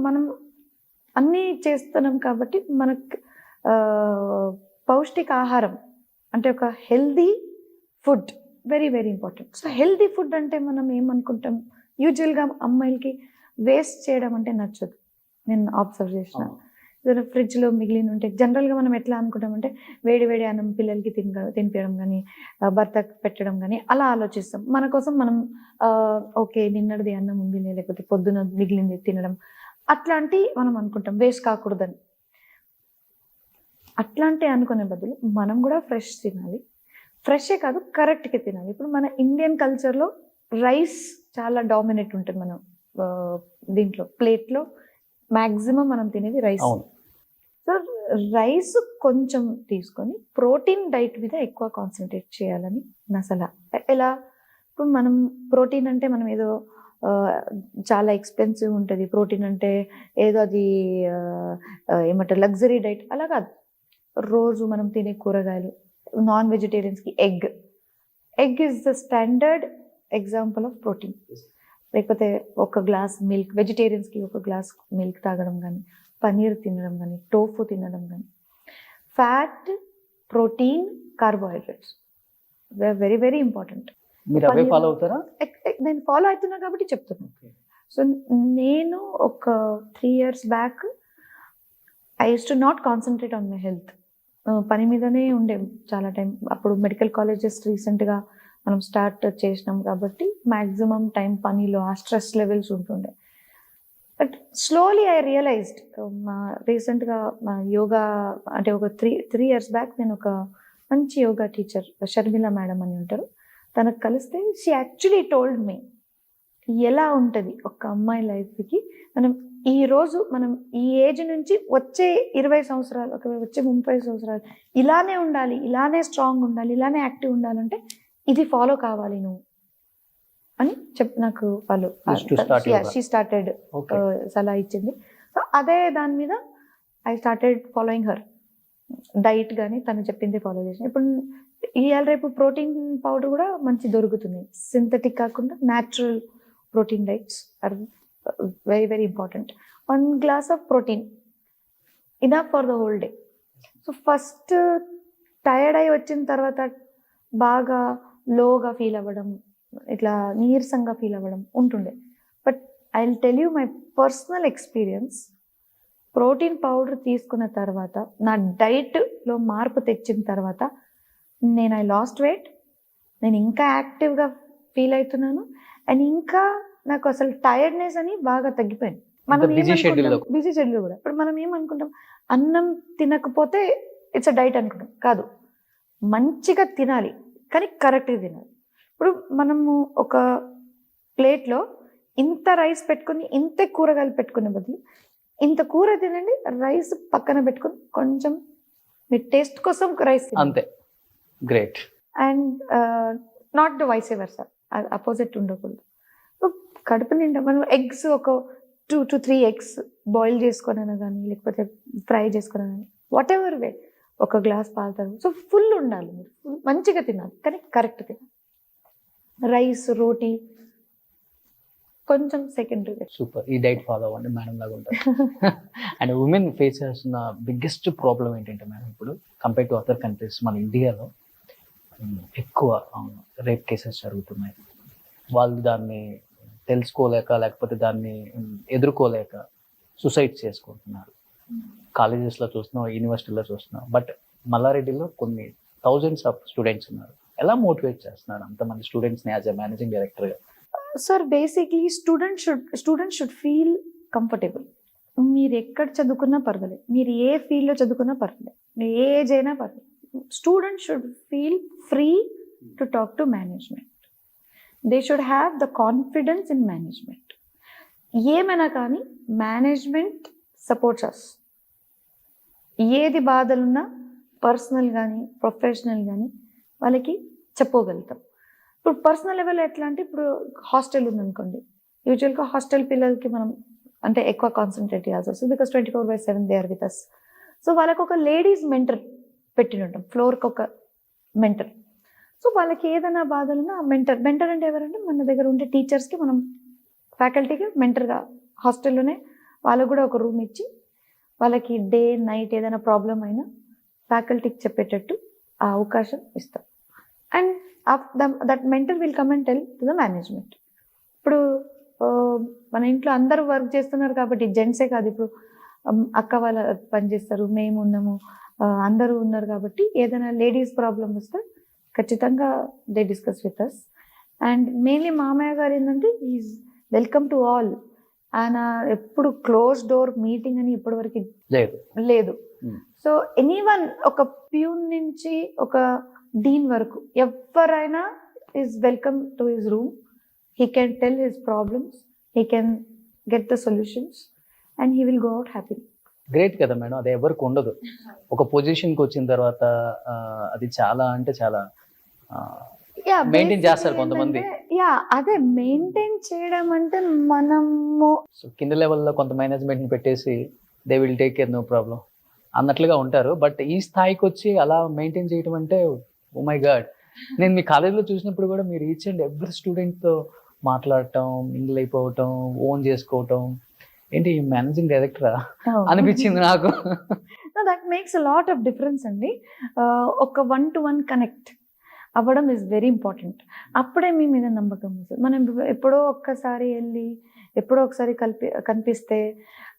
మనం అన్నీ చేస్తున్నాం కాబట్టి మనకు పౌష్టిక ఆహారం అంటే ఒక healthy food very very important. So healthy food అంటే మనం ఏమనుకుంటాం, యూజువల్గా అమ్మాయిలకి వేస్ట్ చేయడం అంటే నచ్చదు. నేను అబ్జర్వ్ చేసిన ఏదైనా ఫ్రిడ్జ్లో మిగిలిన ఉంటే జనరల్గా మనం ఎట్లా అనుకుంటామంటే వేడి వేడి అన్నం పిల్లలకి తినిపించడం కానీ భర్తకు పెట్టడం కానీ అలా ఆలోచిస్తాం. మన కోసం మనం ఓకే నిన్నటిది అన్నం ఉంది లేకపోతే పొద్దున మిగిలింది తినడం అట్లాంటి మనం అనుకుంటాం వేస్ట్ కాకూడదని. అట్లాంటి అనుకునే బదులు మనం కూడా ఫ్రెష్ తినాలి. ఫ్రెషే కాదు కరెక్ట్గా తినాలి. ఇప్పుడు మన ఇండియన్ కల్చర్లో రైస్ చాలా డామినేట్ ఉంటుంది. మనం దీంట్లో ప్లేట్లో మ్యాక్సిమం మనం తినేది రైస్. సో రైస్ కొంచెం తీసుకొని ప్రోటీన్ డైట్ మీద ఎక్కువ కాన్సన్ట్రేట్ చేయాలని నా సలహా. ఎలా ఇప్పుడు మనం ప్రోటీన్ అంటే మనం ఏదో చాలా ఎక్స్పెన్సివ్ ఉంటుంది ప్రోటీన్ అంటే ఏదో అది ఏమంటారు లగ్జరీ డైట్ అలా కాదు. రోజు మనం తినే కూరగాయలు, నాన్ వెజిటేరియన్స్కి egg is the standard example of protein. లేకపోతే ఒక గ్లాస్ మిల్క్, వెజిటేరియన్స్కి ఒక గ్లాస్ మిల్క్ తాగడం కానీ, పనీర్ తినడం కానీ, టోఫు తినడం కానీ. Fat, protein, carbohydrates very very important. నేను ఫాలో అవుతున్నా కాబట్టి చెప్తున్నాను. సో నేను ఒక 3 years back I use to not concentrate on my health. పని మీదనే ఉండే చాలా టైం. అప్పుడు మెడికల్ కాలేజెస్ రీసెంట్గా మనం స్టార్ట్ చేసినాం కాబట్టి మ్యాక్సిమం టైం పనిలో ఆ స్ట్రెస్ లెవెల్స్ ఉంటుండే. బట్ స్లోలీ ఐ రియలైజ్డ్ రీసెంట్గా యోగా అంటే ఒక 3 years బ్యాక్ నేను ఒక మంచి యోగా టీచర్ షర్మిల మేడం అని ఉంటారు, తనకు కలిస్తే షీ యాక్చువల్లీ టోల్డ్ మీ ఎలా ఉంటుంది ఒక అమ్మాయి లైఫ్కి. మనం ఈ ఏజ్ నుంచి వచ్చే 20 సంవత్సరాలు వచ్చే 30 సంవత్సరాలు ఇలానే ఉండాలి, ఇలానే స్ట్రాంగ్ ఉండాలి, ఇలానే యాక్టివ్ ఉండాలంటే ఇది ఫాలో కావాలి నువ్వు అని నాకు వాళ్ళు షీ స్టార్టెడ్ సలహా ఇచ్చింది. సో అదే దాని మీద I started following her. Diet కానీ తను చెప్పింది ఫాలో చేసిన. ఇప్పుడు ఇవాళ రేపు ప్రోటీన్ పౌడర్ కూడా మంచి దొరుకుతుంది, సింథటిక్ కాకుండా natural protein diets are very very important. 1 glass of protein enough for the whole day. So first tired అయి వచ్చిన తర్వాత బాగా లోగా ఫీల్ అవ్వడం, ఇట్లా నీరసంగా ఫీల్ అవ్వడం ఉంటుండే. But I will tell you my personal experience. Protein powder తీసుకున్న తర్వాత నా డైట్లో మార్పు తెచ్చిన తర్వాత నేను ఐ లాస్ట్ వెయిట్, నేను ఇంకా యాక్టివ్గా ఫీల్ అవుతున్నాను, అండ్ ఇంకా నాకు అసలు టైర్డ్నెస్ అని బాగా తగ్గిపోయింది. మనం బిజీ షెడ్యూల్ కూడా. ఇప్పుడు మనం ఏమనుకుంటాం, అన్నం తినకపోతే ఇట్స్ అ డైట్ అనుకుంటాం. కాదు, మంచిగా తినాలి కానీ కరెక్ట్గా తినాలి. ఇప్పుడు మనము ఒక ప్లేట్లో ఇంత రైస్ పెట్టుకుని ఇంత కూరగాయలు పెట్టుకునే బదులు ఇంత కూర తినండి, రైస్ పక్కన పెట్టుకుని కొంచెం మీ టేస్ట్ కోసం రైస్ అంతే. Great. And not the vice versa, opposite ఉండకూడదు. కడుపు నిండా మనం ఎగ్స్ ఒక 2 to 3 eggs బాయిల్ చేసుకున్నా కానీ లేకపోతే ఫ్రై చేసుకున్నా కానీ వాట్ ఎవర్ వే ఒక గ్లాస్ పాలు తాగు. సో ఫుల్ ఉండాలి, మీరు మంచిగా తినాలి కానీ కరెక్ట్ తినాలి. రైస్, రోటీ కొంచెం సెకండరీ. సూపర్. ఈ డైట్ ఫాలో అవ్వండి మేడం లాగా ఉంటుంది. అండ్ ఉమెన్ ఫేస్ చేస్తున్న బిగ్గెస్ట్ ప్రాబ్లం ఏంటంటే మేడం, ఇప్పుడు కంపేర్ టు అదర్ కంట్రీస్ మన ఇండియాలో ఎక్కువ రేప్ కేసెస్ జరుగుతున్నాయి. వాళ్ళు దాన్ని తెలుసుకోలేక లేకపోతే దాన్ని ఎదుర్కోలేక సూసైడ్ చేసుకుంటున్నారు. కాలేజెస్లో చూస్తున్నాం, యూనివర్సిటీలో చూస్తున్నాం. బట్ మల్లారెడ్డిలో కొన్ని thousands ఆఫ్ స్టూడెంట్స్ ఉన్నారు. ఎలా మోటివేట్ చేస్తున్నారు అంతమంది స్టూడెంట్స్ని యాజ్ ఎ మేనేజింగ్ డైరెక్టర్గా? Sir basically student should feel comfortable. మీరు ఎక్కడ చదువుకున్నా పర్వాలేదు, మీరు ఏ ఫీల్డ్లో చదువుకున్నా పర్వాలేదు, మీరు ఏ ఏజ్ అయినా పర్వాలేదు. Student should feel free to talk to management. They should have the confidence in management. ఏమైనా కానీ మేనేజ్మెంట్ సపోర్ట్స్ అస్. ఏది బాధలున్నా పర్సనల్ కానీ ప్రొఫెషనల్ కానీ వాళ్ళకి చెప్పుకోగలుగుతాం. ఇప్పుడు పర్సనల్ లెవెల్ ఎట్లా అంటే, ఇప్పుడు హాస్టల్ ఉందనుకోండి, యూజువల్గా హాస్టల్ పిల్లలకి మనం అంటే ఎక్కువ కాన్సన్ట్రేట్ చేయాల్సి వస్తుంది, because 24/7 they are with us. So వాళ్ళకి ఒక లేడీస్ మెంటర్ పెట్టిన ఉంటాం, ఫ్లోర్కి ఒక మెంటర్. సో వాళ్ళకి ఏదైనా బాధలున్నా మెంటర్ అంటే ఎవరంటే మన దగ్గర ఉండే టీచర్స్కి మనం ఫ్యాకల్టీకి మెంటర్గా హాస్టల్లోనే వాళ్ళకు కూడా ఒక రూమ్ ఇచ్చి వాళ్ళకి డే నైట్ ఏదైనా ప్రాబ్లం అయినా ఫ్యాకల్టీకి చెప్పేటట్టు ఆ అవకాశం ఇస్తాం. And that mentor will come and tell to the management. ఇప్పుడు మన ఇంట్లో అందరూ వర్క్ చేస్తున్నారు కాబట్టి జెంట్సే కాదు, ఇప్పుడు అక్క వాళ్ళ పనిచేస్తారు, మేము ఉన్నాము, అందరూ ఉన్నారు కాబట్టి ఏదైనా లేడీస్ ప్రాబ్లం వస్తే ఖచ్చితంగా they discuss with us. And mainly మామయ్య గారు ఏంటంటే ఈజ్ వెల్కమ్ టు ఆల్. ఆయన ఎప్పుడు క్లోజ్ డోర్ మీటింగ్ అని ఇప్పటివరకు లేదు. సో ఎనీవన్, ఒక ప్యూన్ నుంచి ఒక డీన్ వరకు ఎవరైనా is welcome to his room. He can tell his problems, he can get the solutions and he will go out happy. Great కదా మేడం, అది ఎవరికి ఉండదు. ఒక పొజిషన్కి వచ్చిన తర్వాత అది చాలా అంటే చాలా మెయింటైన్ చేస్తారు కొంతమంది. అదే మెయింటైన్ చేయడం అంటే మనము కింద లెవెల్లో కొంత మేనేజ్మెంట్ ని పెట్టేసి they will take care, no problem అన్నట్లుగా ఉంటారు. బట్ ఈ స్థాయికి వచ్చి అలా మెయింటైన్ చేయడం అంటే ఓ మై గాడ్. నేను మీ కాలేజీలో చూసినప్పుడు కూడా మీరు ఈచ్ అండ్ ఎవ్రీ స్టూడెంట్తో మాట్లాడటం, మింగిల్ అయిపోవటం, ఓన్ చేసుకోవటం, ఏంటి మేనేజింగ్ డైరెక్టరా అనిపించింది నాకు. That makes a lot of difference అండి. ఒక 1-to-1 కనెక్ట్ అవ్వడం ఈజ్ వెరీ ఇంపార్టెంట్. అప్పుడే మీ మీద నమ్మకం వస్తుంది. మనం ఎప్పుడో ఒక్కసారి వెళ్ళి ఎప్పుడో ఒకసారి కనిపిస్తే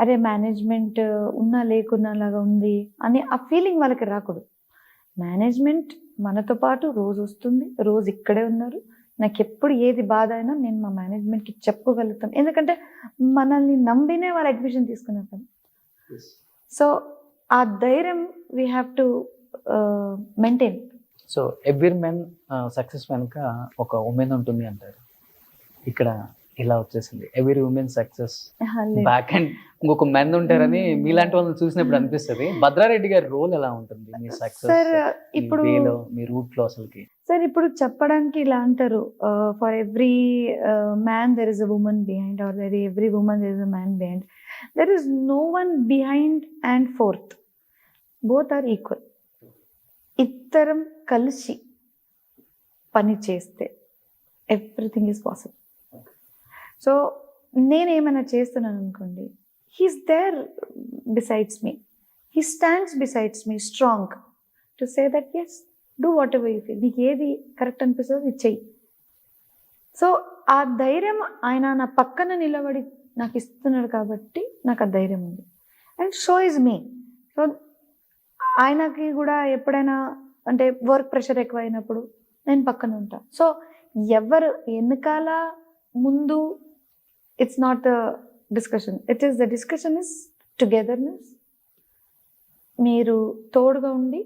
అరే మేనేజ్మెంట్ ఉన్నా లేకున్నా లాగా ఉంది అని ఆ ఫీలింగ్ వాళ్ళకి రాకూడదు. మేనేజ్మెంట్ మనతో పాటు రోజు వస్తుంది, రోజు ఇక్కడే ఉన్నారు. నాకు ఎప్పుడు ఏది బాధ అయినా నేను మా మేనేజ్మెంట్కి చెప్పుకోగలుగుతాను, ఎందుకంటే మనల్ని నమ్మినే వాళ్ళు అడ్మిషన్ తీసుకున్నారు కదా. సో ఆ ధైర్యం we have to maintain. So every men success వెనుక ఒక ఉమెన్ ఉంటుంది అంటారు. ఇక్కడ ఇలా వచ్చేసింది every women success back and ఇంకొక మెన్ ఉంటారని మీలాంటి వాళ్ళని చూసినప్పుడు అనిపిస్తుంది. భద్రారెడ్డి గారి రోల్ ఎలా ఉంటుంది మీ సక్సెస్ ఇప్పుడు మీ రూట్ లో అసలుకి? సార్ ఇప్పుడు చెప్పడానికి ఇలా అంటారు, for every man there is a woman behind, or every woman there is a man behind. There is no one behind and forth, both are equal. ఇద్దరం కలిసి పని చేస్తే ఎవ్రీథింగ్ ఈజ్ పాసిబుల్. సో నేనేమైనా చేస్తున్నాను అనుకోండి, he's there besides me, he stands besides me strong to say that yes do whatever you feel, నీకు ఏది correct అనిపిస్తుందో ఇది చెయ్యి. సో ఆ ధైర్యం ఆయన నా పక్కన నిలబడి నాకు ఇస్తున్నాడు కాబట్టి నాకు ఆ ధైర్యం ఉంది. And show is me. So ఆయనకి కూడా ఎప్పుడైనా అంటే వర్క్ ప్రెషర్ ఎక్కువ అయినప్పుడు నేను పక్కన ఉంటా. సో ఎవరు వెనకాల ముందు it's not the discussion, it is the discussion is togetherness. మీరు తోడుగా ఉండి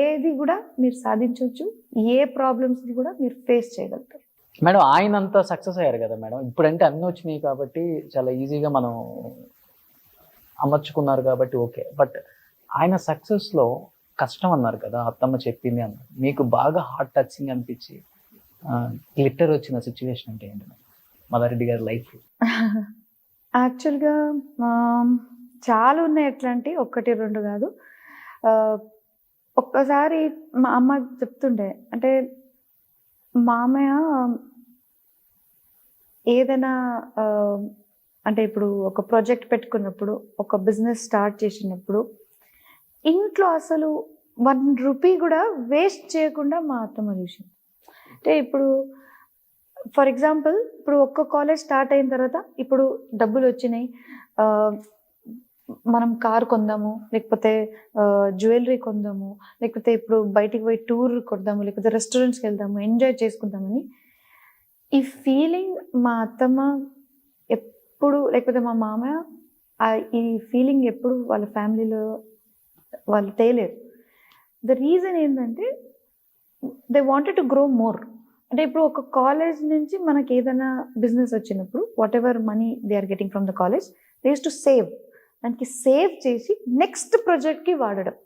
ఏది కూడా మీరు సాధించవచ్చు, ఏ ప్రాబ్లమ్స్ని కూడా మీరు ఫేస్ చేయగలుగుతారు. మేడం ఆయన అంతా సక్సెస్ అయ్యారు కదా మేడం, ఇప్పుడంటే అన్నీ వచ్చినాయి కాబట్టి చాలా ఈజీగా మనం అమర్చుకున్నారు కాబట్టి ఓకే. బట్ ఆయన సక్సెస్లో కష్టం అన్నారు కదా, అత్తమ్మ చెప్పింది అన్నారు, మీకు బాగా హార్ట్ టచింగ్ అనిపించి గ్లిట్టర్ వచ్చిన సిచ్యువేషన్ అంటే ఏంటి మల్లారెడ్డి గారి లైఫ్? యాక్చువల్గా చాలా ఉన్నాయి, ఎట్లాంటి 1-2 కాదు. ఒక్కసారి మా అమ్మ చెప్తుండే, అంటే మామయ్య ఏదైనా అంటే ఇప్పుడు ఒక ప్రాజెక్ట్ పెట్టుకున్నప్పుడు, ఒక బిజినెస్ స్టార్ట్ చేసినప్పుడు ఇంట్లో అసలు 1 రూపీ కూడా వేస్ట్ చేయకుండా మా అత్తమ్మ చూసింది. అంటే ఇప్పుడు ఫర్ ఎగ్జాంపుల్, ఇప్పుడు ఒక్క కాలేజ్ స్టార్ట్ అయిన తర్వాత ఇప్పుడు డబ్బులు వచ్చినాయి, మనం కార్ కొందాము, లేకపోతే జ్యువెలరీ కొందాము, లేకపోతే ఇప్పుడు బయటికి పోయి టూర్ కొడదాము, లేకపోతే రెస్టారెంట్స్కి వెళ్దాము, ఎంజాయ్ చేసుకుందామని ఈ ఫీలింగ్ మా అత్తమ్మ ఎప్పుడు, లేకపోతే మా మామయ్య ఈ ఫీలింగ్ ఎప్పుడు వాళ్ళ ఫ్యామిలీలో వాళ్ళు తేలేరు. ద రీజన్ ఏంటంటే they wanted to grow more. అంటే ఇప్పుడు ఒక కాలేజ్ నుంచి మనకి ఏదైనా బిజినెస్ వచ్చినప్పుడు whatever money they are getting from the college, they use to save. దానికి సేవ్ చేసి నెక్స్ట్ ప్రాజెక్ట్కి వాడడం.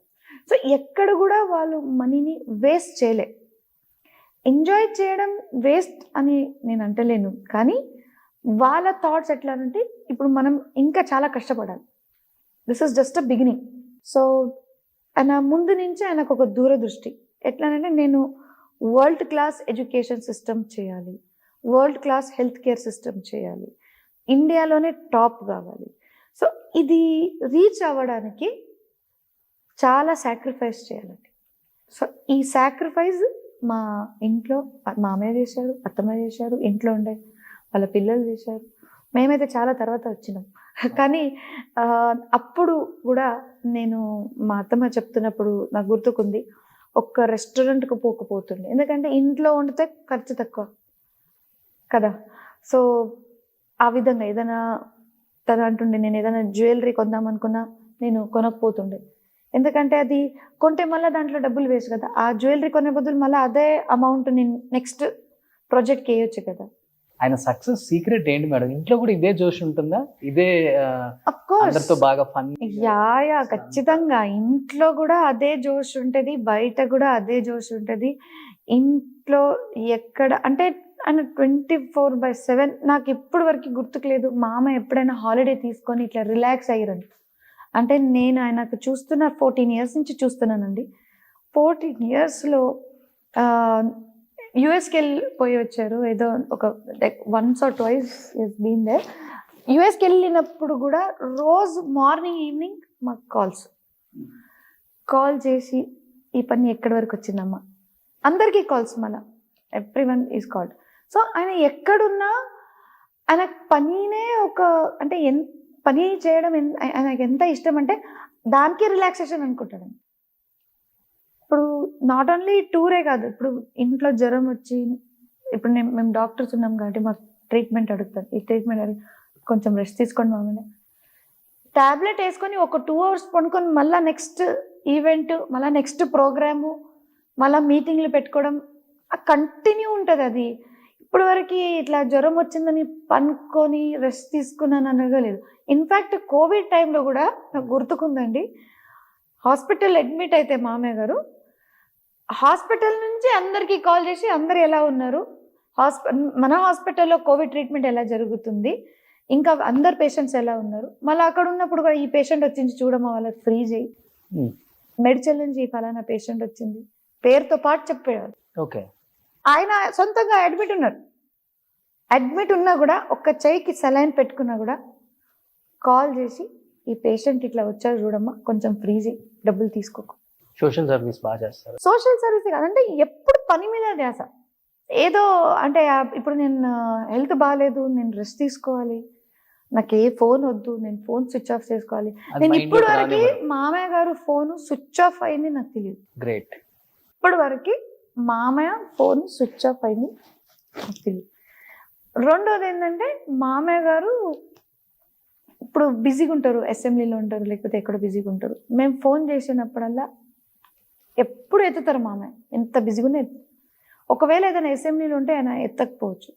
సో ఎక్కడ కూడా వాళ్ళు మనీని వేస్ట్ చేయలే. ఎంజాయ్ చేయడం వేస్ట్ అని నేను అంటలేను, కానీ వాళ్ళ థాట్స్ ఎట్లా అంటే ఇప్పుడు మనం ఇంకా చాలా కష్టపడాలి, this is just a beginning. So ఆయన ముందు నుంచి ఆయనకు ఒక దూరదృష్టి. ఎట్లానంటే నేను వరల్డ్ క్లాస్ ఎడ్యుకేషన్ సిస్టమ్ చేయాలి, world class health care system చేయాలి, ఇండియాలోనే టాప్ కావాలి. సో ఇది రీచ్ అవ్వడానికి చాలా సాక్రిఫైస్ చేయాలండి. సో ఈ సాక్రిఫైస్ మా ఇంట్లో మామయ్య చేశారు, అత్తమ్మ చేశారు, ఇంట్లో ఉండే వాళ్ళ పిల్లలు చేశారు. మేమైతే చాలా తర్వాత వచ్చినాం. కానీ అప్పుడు కూడా నేను మా అత్తమ్మ చెప్తున్నప్పుడు నాకు గుర్తుకుంది, ఒక్క రెస్టారెంట్కి పోకపోతుండే. ఎందుకంటే ఇంట్లో వండితే ఖర్చు తక్కువ కదా. సో ఆ విధంగా ఏదైనా తను అంటుండే, నేను ఏదైనా జ్యువెలరీ కొందామనుకున్నా నేను కొనకపోతుండే. ఎందుకంటే అది కొంటే మళ్ళీ దాంట్లో డబ్బులు వేస్ట్ కదా. ఆ జ్యువెలరీ కొనే బదులు మళ్ళీ అదే అమౌంట్ నేను నెక్స్ట్ ప్రాజెక్ట్కి వేయొచ్చు కదా. ఆయన సక్సెస్ సీక్రెట్ ఏంటి మేడం? ఇంట్లో కూడా ఇదే జోష్ ఉంటుందా? ఇదే అఫ్ కోర్స్ అందరితో బాగా ఫన్? యా ఖచ్చితంగా. ఇంట్లో కూడా అదే జోష్ ఉంటుంది, బయట కూడా అదే జోష్ ఉంటుంది. ఇంట్లో ఎక్కడ అంటే ఆయన 24/7 నాకు ఇప్పటి వరకు గుర్తుకు లేదు మామ ఎప్పుడైనా హాలిడే తీసుకొని ఇట్లా రిలాక్స్ అయ్యారని. అంటే నేను ఆయనకు చూస్తున్న 14 years నుంచి చూస్తున్నానండి. 14 yearsలో యుఎస్కి వెళ్ళిపోయి వచ్చారు. ఏదో ఒక like once or twice is been there. యుఎస్కి వెళ్ళినప్పుడు కూడా రోజు మార్నింగ్ ఈవినింగ్ మాకు కాల్ చేసి ఈ పని ఎక్కడి వరకు వచ్చిందమ్మా, అందరికీ కాల్స్, మళ్ళీ ఎవ్రీవన్ ఈజ్ కాల్డ్. సో ఆయన ఎక్కడున్నా ఆయన పనినే ఒక అంటే పని చేయడం ఆయనకి ఎంత ఇష్టం అంటే దానికి రిలాక్సేషన్ అనుకుంటాడు. ఇప్పుడు నాట్ ఓన్లీ టూరే కాదు, ఇప్పుడు ఇంట్లో జ్వరం వచ్చి ఇప్పుడు మేము డాక్టర్స్ ఉన్నాం కాబట్టి మాకు ట్రీట్మెంట్ అడుగుతారు. ఈ ట్రీట్మెంట్ అడిగి కొంచెం రెస్ట్ తీసుకోండి మామూలు ట్యాబ్లెట్ వేసుకొని ఒక 2 hours పడుకొని మళ్ళీ నెక్స్ట్ ఈవెంట్, మళ్ళీ నెక్స్ట్ ప్రోగ్రాము, మళ్ళీ మీటింగ్లు పెట్టుకోవడం కంటిన్యూ ఉంటుంది. అది ఇప్పటి వరకు ఇట్లా జ్వరం వచ్చిందని పనుకొని రెస్ట్ తీసుకున్నాను అనగా లేదు. ఇన్ఫ్యాక్ట్ కోవిడ్ టైంలో కూడా నాకు గుర్తుకుందండి, హాస్పిటల్ అడ్మిట్ అయితే మామయ్య గారు హాస్పిటల్ నుంచి అందరికీ కాల్ చేసి అందరు ఎలా ఉన్నారు, మన హాస్పిటల్లో కోవిడ్ ట్రీట్మెంట్ ఎలా జరుగుతుంది, ఇంకా అందరు పేషెంట్స్ ఎలా ఉన్నారు, మళ్ళీ అక్కడ ఉన్నప్పుడు కూడా ఈ పేషెంట్ వచ్చింది చూడమా వాళ్ళకి ఫ్రీ చేయి, మెడిచల్ నుంచి ఈ ఫలానా పేషెంట్ వచ్చింది పేరుతో పాటు చెప్పేవారు. ఓకే. ఆయన సొంతంగా అడ్మిట్ ఉన్నా కూడా ఒక్క చెయ్యికి సెలైన్ పెట్టుకున్నా కూడా కాల్ చేసి ఈ పేషెంట్ ఇట్లా వచ్చారు చూడమ్మా కొంచెం ఫ్రీ చేయి, డబ్బులు తీసుకోకు. సోషల్ సర్వీస్ బాగా చేస్తారు. సోషల్ సర్వీస్ కాదంటే ఎప్పుడు పని మీద ధ్యాస. ఏదో అంటే ఇప్పుడు నేను హెల్త్ బాగాలేదు, నేను రెస్ట్ తీసుకోవాలి, నాకు ఏ ఫోన్ వద్దు, నేను ఫోన్ స్విచ్ ఆఫ్ చేసుకోవాలి. నేను ఇప్పుడు వరకు మామయ్య గారు ఫోన్ స్విచ్ ఆఫ్ అయింది నాకు తెలియదు. గ్రేట్. ఇప్పటి వరకు మామయ్య ఫోన్ స్విచ్ ఆఫ్ అయింది నాకు తెలియదు. రెండోది ఏంటంటే మామయ్య గారు ఇప్పుడు బిజీగా ఉంటారు, అసెంబ్లీలో ఉంటారు, లేకపోతే ఎక్కడ బిజీగా ఉంటారు. మేము ఫోన్ చేసినప్పుడల్లా ఎప్పుడు ఎత్తుతారు మామయ్య, ఎంత బిజీగా ఒకవేళ ఏదైనా అసెంబ్లీలో ఉంటే ఆయన ఎత్తకపోవచ్చు.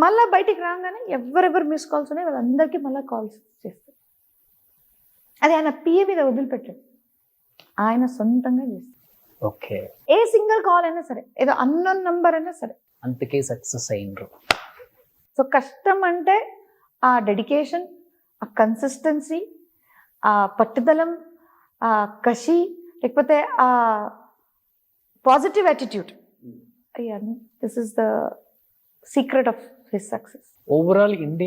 మళ్ళీ బయటికి రాగానే ఎవరెవరు మిస్ కాల్స్ ఉన్నాయి వాళ్ళందరికీ మళ్ళీ కాల్స్ చేస్తారు. అది ఆయన పిఏ మీద వదిలిపెట్టాడు, ఆయన సొంతంగా చేస్తారు. ఓకే. ఏ సింగిల్ కాల్ అయినా సరే, ఏదో అన్నోన్ నంబర్ అయినా సరే, అందుకే సక్సెస్ అయ్యిండ్రు. సో కష్టం అంటే ఆ డెడికేషన్, ఆ కన్సిస్టెన్సీ, ఆ పట్టుదలం, ఆ కషి, లేకపోతే ఆ positive attitude, this is the secret of his success. Overall India